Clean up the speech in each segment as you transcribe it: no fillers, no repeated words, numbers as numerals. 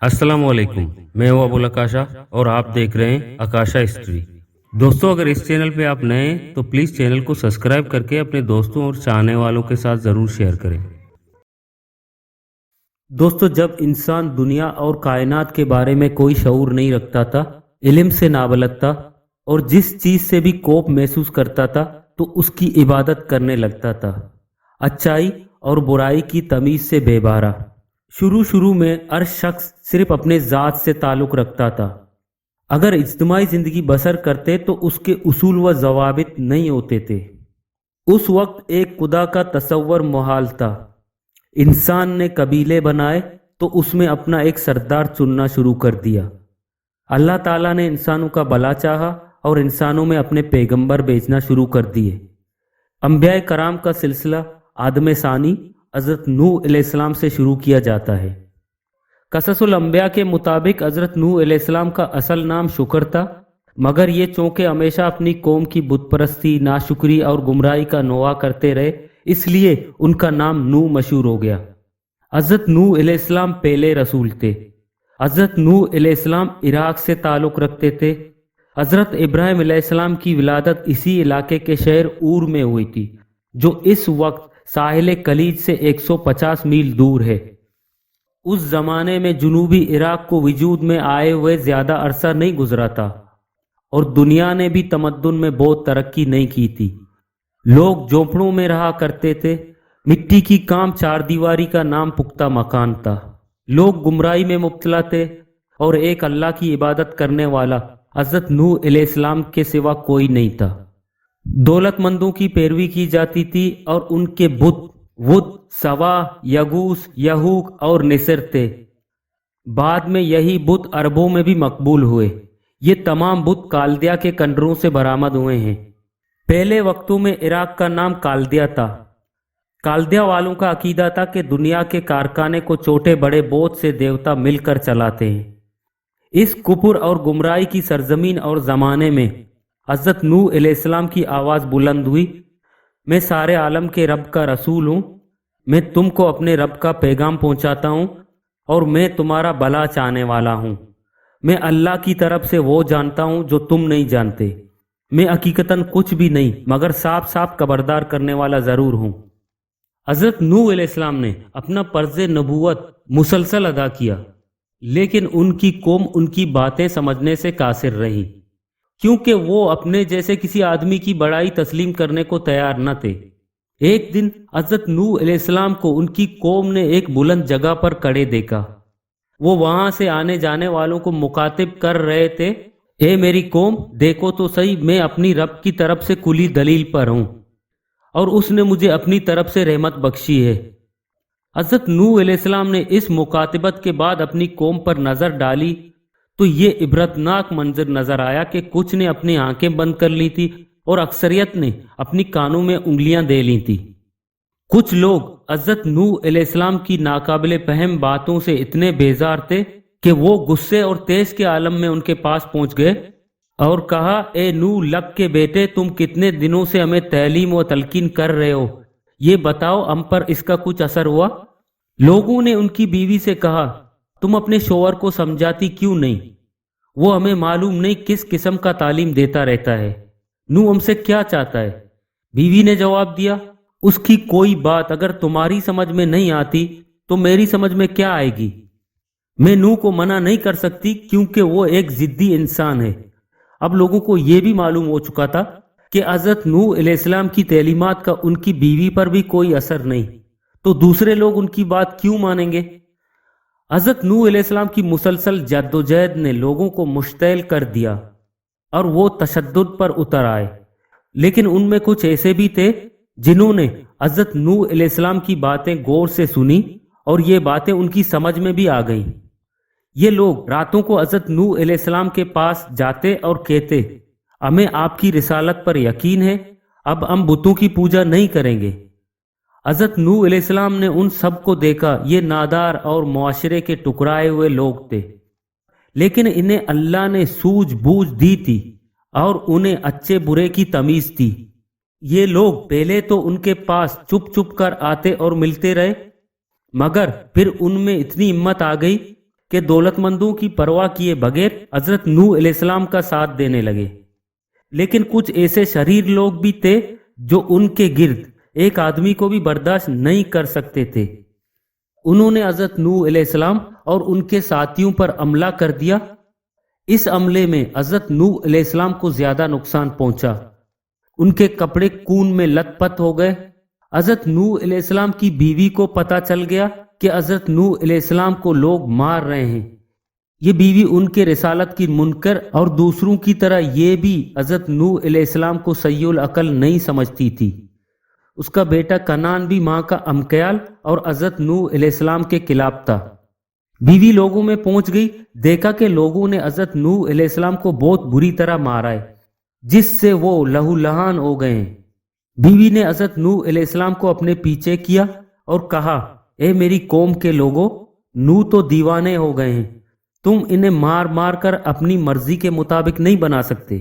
السلام علیکم، میں ہوں ابو الکاشا اور آپ دیکھ رہے ہیں اکاشا ہسٹری۔ دوستوں، اگر اس چینل پہ آپ نئے ہیں تو پلیز چینل کو سبسکرائب کر کے اپنے دوستوں اور چاہنے والوں کے ساتھ ضرور شیئر کریں۔ دوستوں، جب انسان دنیا اور کائنات کے بارے میں کوئی شعور نہیں رکھتا تھا، علم سے نابلد تھا اور جس چیز سے بھی کوپ محسوس کرتا تھا تو اس کی عبادت کرنے لگتا تھا، اچائی اور برائی کی تمیز سے بے بہرا۔ شروع میں ہر شخص صرف اپنے ذات سے تعلق رکھتا تھا۔ اگر اجتماعی زندگی بسر کرتے تو اس کے اصول و ضوابط نہیں ہوتے تھے۔ اس وقت ایک خدا کا تصور محال تھا۔ انسان نے قبیلے بنائے تو اس میں اپنا ایک سردار چننا شروع کر دیا۔ اللہ تعالیٰ نے انسانوں کا بھلا چاہا اور انسانوں میں اپنے پیغمبر بھیجنا شروع کر دیے۔ انبیاء کرام کا سلسلہ آدم ثانی حضرت نوح علیہ السلام سے شروع کیا جاتا ہے۔ قصص الانبیاء کے مطابق حضرت نوح علیہ السلام کا اصل نام شکر تھا، مگر یہ چونکہ ہمیشہ اپنی قوم کی بت پرستی، ناشکری اور گمراہی کا نوحہ کرتے رہے، اس لیے ان کا نام نوح مشہور ہو گیا۔ حضرت نوح علیہ السلام پہلے رسول تھے۔ حضرت نوح علیہ السلام عراق سے تعلق رکھتے تھے۔ حضرت ابراہیم علیہ السلام کی ولادت اسی علاقے کے شہر اور میں ہوئی تھی، جو اس وقت ساحل خلیج سے 150 میل دور ہے۔ اس زمانے میں جنوبی عراق کو وجود میں آئے ہوئے زیادہ عرصہ نہیں گزرا تھا اور دنیا نے بھی تمدن میں بہت ترقی نہیں کی تھی۔ لوگ جھونپڑوں میں رہا کرتے تھے۔ مٹی کی کام چار دیواری کا نام پختہ مکان تھا۔ لوگ گمراہی میں مبتلا تھے اور ایک اللہ کی عبادت کرنے والا حضرت نوح علیہ السلام کے سوا کوئی نہیں تھا۔ دولت مندوں کی پیروی کی جاتی تھی اور ان کے بت ود، سوا، یگوس، یہوک اور نصر تھے۔ بعد میں یہی بت عربوں میں بھی مقبول ہوئے۔ یہ تمام بت کالدیا کے کنڈروں سے برآمد ہوئے ہیں۔ پہلے وقتوں میں عراق کا نام کالدیا تھا۔ کالدیا والوں کا عقیدہ تھا کہ دنیا کے کارخانے کو چھوٹے بڑے بہت سے دیوتا مل کر چلاتے ہیں۔ اس کفر اور گمراہی کی سرزمین اور زمانے میں حضرت نوح علیہ السلام کی آواز بلند ہوئی، میں سارے عالم کے رب کا رسول ہوں، میں تم کو اپنے رب کا پیغام پہنچاتا ہوں اور میں تمہارا بھلا چاہنے والا ہوں۔ میں اللہ کی طرف سے وہ جانتا ہوں جو تم نہیں جانتے۔ میں حقیقتاً کچھ بھی نہیں مگر صاف صاف خبردار کرنے والا ضرور ہوں۔ حضرت نوح علیہ السلام نے اپنا فرض نبوت مسلسل ادا کیا، لیکن ان کی قوم ان کی باتیں سمجھنے سے قاصر رہی، کیونکہ وہ اپنے جیسے کسی آدمی کی بڑائی تسلیم کرنے کو تیار نہ تھے۔ ایک دن حضرت نوح علیہ السلام کو ان کی قوم نے ایک بلند جگہ پر کھڑے دیکھا۔ وہ وہاں سے آنے جانے والوں کو مخاطب کر رہے تھے، اے میری قوم، دیکھو تو صحیح، میں اپنی رب کی طرف سے کھلی دلیل پر ہوں اور اس نے مجھے اپنی طرف سے رحمت بخشی ہے۔ حضرت نوح علیہ السلام نے اس مخاطبت کے بعد اپنی قوم پر نظر ڈالی تو یہ عبرتناک منظر نظر آیا کہ کچھ نے اپنی آنکھیں بند کر لی تھی اور اکثریت نے اپنی کانوں میں انگلیاں دے لی تھی۔ کچھ لوگ حضرت نوح علیہ السلام کی ناقابل فہم باتوں سے اتنے بیزار تھے کہ وہ غصے اور تیش کے عالم میں ان کے پاس پہنچ گئے اور کہا، اے نوح لب کے بیٹے، تم کتنے دنوں سے ہمیں تعلیم و تلقین کر رہے ہو، یہ بتاؤ ہم پر اس کا کچھ اثر ہوا؟ لوگوں نے ان کی بیوی سے کہا، تم اپنے شوہر کو سمجھاتی کیوں نہیں؟ وہ ہمیں معلوم نہیں کس قسم کا تعلیم دیتا رہتا ہے۔ نوح ہم سے کیا چاہتا ہے؟ بیوی نے جواب دیا، اس کی کوئی بات اگر تمہاری سمجھ میں نہیں آتی تو میری سمجھ میں کیا آئے گی؟ میں نوح کو منع نہیں کر سکتی کیونکہ وہ ایک ضدی انسان ہے۔ اب لوگوں کو یہ بھی معلوم ہو چکا تھا کہ حضرت نوح علیہ السلام کی تعلیمات کا ان کی بیوی پر بھی کوئی اثر نہیں، تو دوسرے لوگ ان کی بات کیوں مانیں گے؟ حضرت نوح علیہ السلام کی مسلسل جدوجہد نے لوگوں کو مشتعل کر دیا اور وہ تشدد پر اتر آئے، لیکن ان میں کچھ ایسے بھی تھے جنہوں نے حضرت نوح علیہ السلام کی باتیں غور سے سنی اور یہ باتیں ان کی سمجھ میں بھی آ گئیں۔ یہ لوگ راتوں کو حضرت نوح علیہ السلام کے پاس جاتے اور کہتے، ہمیں آپ کی رسالت پر یقین ہے، اب ہم بتوں کی پوجا نہیں کریں گے۔ حضرت نوح علیہ السلام نے ان سب کو دیکھا، یہ نادار اور معاشرے کے ٹکرائے ہوئے لوگ تھے، لیکن انہیں اللہ نے سوجھ بوجھ دی تھی اور انہیں اچھے برے کی تمیز تھی۔ یہ لوگ پہلے تو ان کے پاس چپ چپ کر آتے اور ملتے رہے، مگر پھر ان میں اتنی ہمت آ گئی کہ दौलत मंदों की परवाह किए बगैर हजरत नूह अलैहिस्सलाम का साथ देने लगे। लेकिन कुछ ऐसे शरीर लोग भी थे जो उनके गिर्द एक आदमी को भी बर्दाश्त नहीं कर सकते थे। उन्होंने हजरत नूह अलैहिस्सलाम और उनके साथियों पर हमला कर दिया। इस हमले में हजरत नूह अलैहिस्सलाम को ज्यादा नुकसान पहुंचा। उनके कपड़े खून में लथपथ हो गए। हजरत नूह अलैहिस्सलाम की बीवी को पता चल गया कि हजरत नूह अलैहिस्सलाम को लोग मार रहे हैं। ये बीवी उनके रिसालत की मुनकर और दूसरों की तरह ये भी हजरत नूह अलैहिस्सलाम को सहीउल अकल नहीं समझती थी। उसका बेटा कनान भी माँ का अमकयाल और हजरत नूह अलैहिस्सलाम के खिलाफ था। बीवी लोगों में पहुंच गई, देखा कि लोगों ने हजरत नूह अलैहिस्सलाम को बहुत बुरी तरह मारा है, जिससे वो लहूलुहान हो गए हैं। बीवी ने हजरत नूह अलैहिस्सलाम को अपने पीछे किया और कहा, ए मेरी कौम के लोगों, नूह तो दीवाने हो गए हैं। तुम इन्हें मार मार कर अपनी मर्जी के मुताबिक नहीं बना सकते।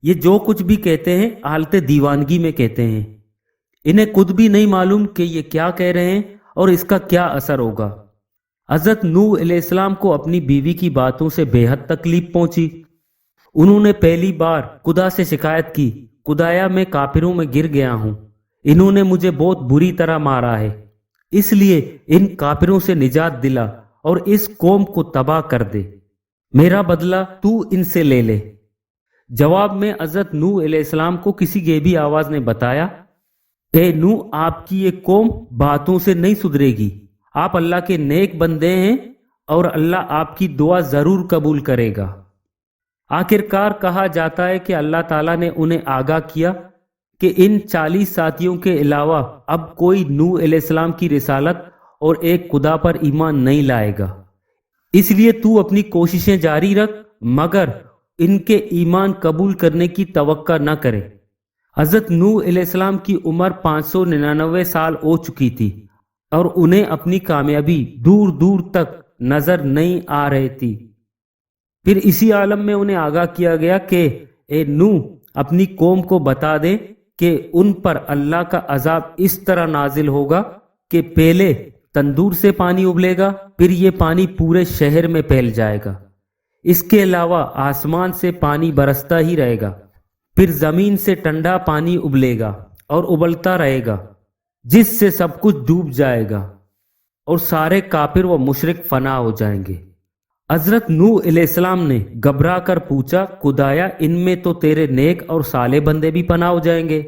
ये जो कुछ भी कहते हैं हालत दीवानगी में कहते हैं। इन्हें खुद भी नहीं मालूम कि ये क्या कह रहे हैं और इसका क्या असर होगा। हजरत नूह अलैहिस्सलाम को अपनी बीवी की बातों से बेहद तकलीफ पहुंची। उन्होंने पहली बार खुदा से शिकायत की, खुदाया मैं काफिरों में गिर गया हूं। इन्होंने मुझे बहुत बुरी तरह मारा है, इसलिए इन काफिरों से निजात दिला और इस कौम को तबाह कर दे। मेरा बदला तू इनसे ले ले। जवाब में हजरत नूह अलैहिस्सलाम को किसी गेबी आवाज ने बताया, ए नूह, आपकी ये कौम बातों से नहीं सुधरेगी। आप अल्लाह के नेक बंदे हैं और अल्लाह आपकी दुआ जरूर कबूल करेगा। आखिरकार कहा जाता है कि अल्लाह ताला ने उन्हें आगाह किया कि इन 40 साथियों के अलावा अब कोई नूह अलैहिस्सलाम की रिसालत और एक खुदा पर ईमान नहीं लाएगा। इसलिए तू अपनी कोशिशें जारी रख, मगर इनके ईमान कबूल करने की तवक्का न करे। हजरत नूह अलैहिस्सलाम की उम्र 599 साल हो चुकी थी और उन्हें अपनी कामयाबी दूर दूर तक नजर नहीं आ रही थी। फिर इसी आलम में उन्हें आगाह किया गया कि ए नूह, अपनी कौम को बता दे कि उन पर अल्लाह का अजाब इस तरह नाजिल होगा कि पहले तंदूर से पानी उबलेगा, फिर ये पानी पूरे शहर में फैल जाएगा। इसके अलावा आसमान से पानी बरसता ही रहेगा, फिर जमीन से ठंडा पानी उबलेगा और उबलता रहेगा, जिससे सब कुछ डूब जाएगा और सारे काफिर व मुशरिक फना हो जाएंगे। हजरत नूह अलैहिस्सलाम ने घबरा कर पूछा, खुदाया इनमें तो तेरे नेक और साले बंदे भी फना हो जाएंगे।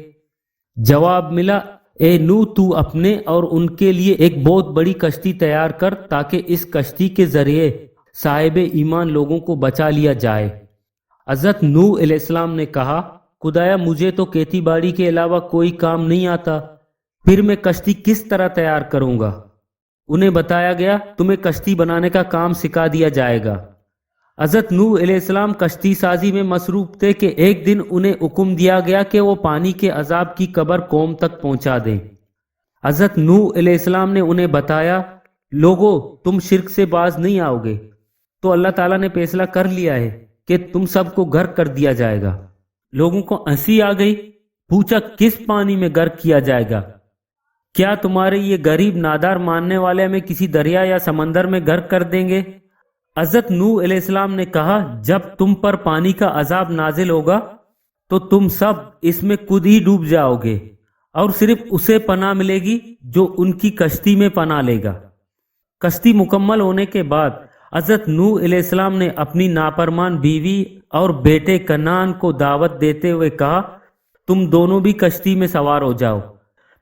जवाब मिला, ए नूह, तू अपने और उनके लिए एक बहुत बड़ी कश्ती तैयार कर, ताकि इस कश्ती के जरिए साहिब ईमान लोगों को बचा लिया जाए। हजरत नूह अलैहिस्सलाम ने कहा, खुदाया मुझे तो खेती बाड़ी के अलावा कोई काम नहीं आता, फिर मैं कश्ती किस तरह तैयार करूंगा। उन्हें बताया गया, तुम्हें कश्ती बनाने का काम सिखा दिया जाएगा। हजरत नूह अलैहिस्सलाम कश्ती साजी में मसरूफ थे कि एक दिन उन्हें हुक्म दिया गया कि वो पानी के अजाब की कब्र कौम तक पहुंचा दें। हजरत नूह अलैहिस्सलाम ने उन्हें बताया, लोगो, तुम शिर्क से बाज नहीं आओगे तो अल्लाह ताला ने फैसला कर लिया है कि तुम सबको गर्क कर दिया जाएगा। लोगों को हंसी आ गई। पूछा, किस पानी में गर्क किया जाएगा? क्या तुम्हारे ये गरीब नादार मानने वाले हमें किसी दरिया या समंदर में गर्क कर देंगे? हजरत नूह अलैहिस्सलाम ने कहा, जब तुम पर पानी का अजाब नाजिल होगा तो तुम सब इसमें खुद ही डूब जाओगे और सिर्फ उसे पनाह मिलेगी जो उनकी कश्ती में पनाह लेगा। कश्ती मुकम्मल होने के बाद हजरत नूह अलैहिस्सलाम ने अपनी नाफरमान बीवी और बेटे कनान को दावत देते हुए कहा, तुम दोनों भी कश्ती में सवार हो जाओ।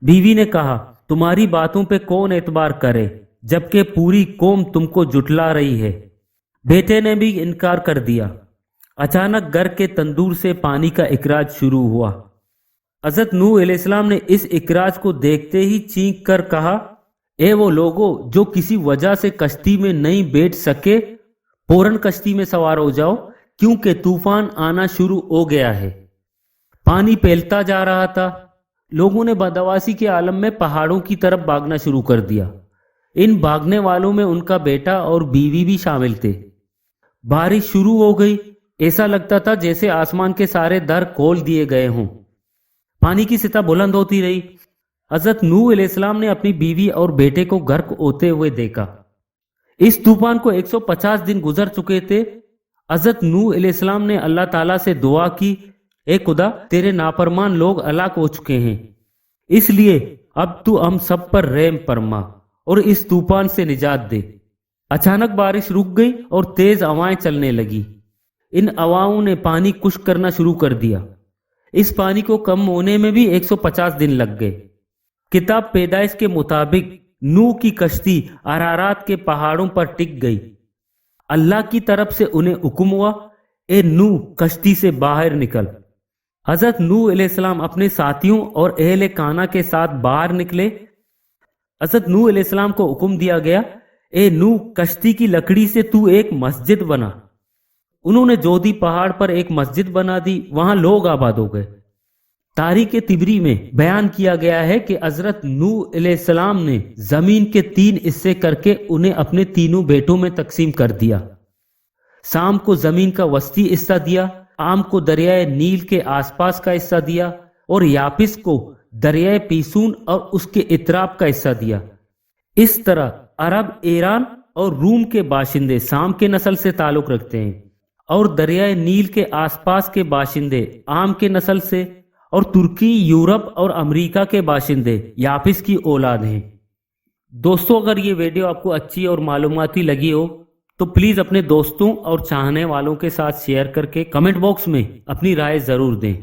बीवी ने कहा, तुम्हारी बातों पे कौन एतबार करे, जबकि पूरी कौम तुमको जुटला रही है। बेटे ने भी इनकार कर दिया। अचानक घर के तंदूर से पानी का इखराज शुरू हुआ। हजरत नूह अलैहिस्सलाम ने इस इखराज को देखते ही चीख कर कहा, ए वो लोगो जो किसी वजह से कश्ती में नहीं बैठ सके, फौरन कश्ती में सवार हो जाओ, क्योंकि तूफान आना शुरू हो गया है। पानी फैलता जा रहा था। लोगों ने बदवासी के आलम में पहाड़ों की तरफ भागना शुरू कर दिया। इन भागने वालों में उनका बेटा और बीवी भी शामिल थे। बारिश शुरू हो गई। ऐसा लगता था जैसे आसमान के सारे दर खोल दिए गए हों। पानी की सतह बुलंद होती रही। हजरत नूह अलैहिस्सलाम ने अपनी बीवी और बेटे को गर्क होते हुए देखा। इस तूफान को 150 दिन गुजर चुके थे। हजरत नूह अलैहिस्सलाम ने अल्लाह ताला से दुआ की, ए खुदा, तेरे नाफरमान लोग हलाक हो चुके हैं, इसलिए अब तू हम सब पर रहम फरमा और इस तूफान से निजात दे। अचानक बारिश रुक गई और तेज हवाएं चलने लगी। इन हवाओं ने पानी खुश्क करना शुरू कर दिया। इस पानी को कम होने में भी 150 दिन लग गए। किताब पैदाइश के मुताबिक नूह की कश्ती अरारात के पहाड़ों पर टिक गई। अल्लाह की तरफ से उन्हें हुक्म हुआ, ए नूह, कश्ती से बाहर निकल। हजरत नूह अलैहिस्सलाम अपने साथियों और अहले काना के साथ बाहर निकले। हजरत नूह अलैहिस्सलाम को हुक्म दिया गया, ए नूह, कश्ती की लकड़ी से तू एक मस्जिद बना। उन्होंने जोदी पहाड़ पर एक मस्जिद बना दी, वहां लोग आबाद हो गए। तारीख तिबरी में बयान किया गया है कि हजरत नूह अलैहिस्सलाम ने जमीन के 3 हिस्से करके उन्हें अपने तीनों बेटों में तकसीम कर दिया। शाम को जमीन का वस्ती हिस्सा दिया, आम को दरियाए नील के आसपास का हिस्सा दिया और यापिस को दरियाए पीसून और उसके इतराब का हिस्सा दिया। इस तरह अरब ईरान और रूम के बाशिंदे शाम के नस्ल से ताल्लुक रखते हैं और दरियाए नील के आसपास के बाशिंदे आम के नस्ल से, और तुर्की, यूरोप और अमेरिका के बाशिंदे यापिस की औलाद हैं। दोस्तों, अगर ये वीडियो आपको अच्छी और मालूमाती लगी हो तो प्लीज़ अपने दोस्तों और चाहने वालों के साथ शेयर करके कमेंट बॉक्स में अपनी राय ज़रूर दें।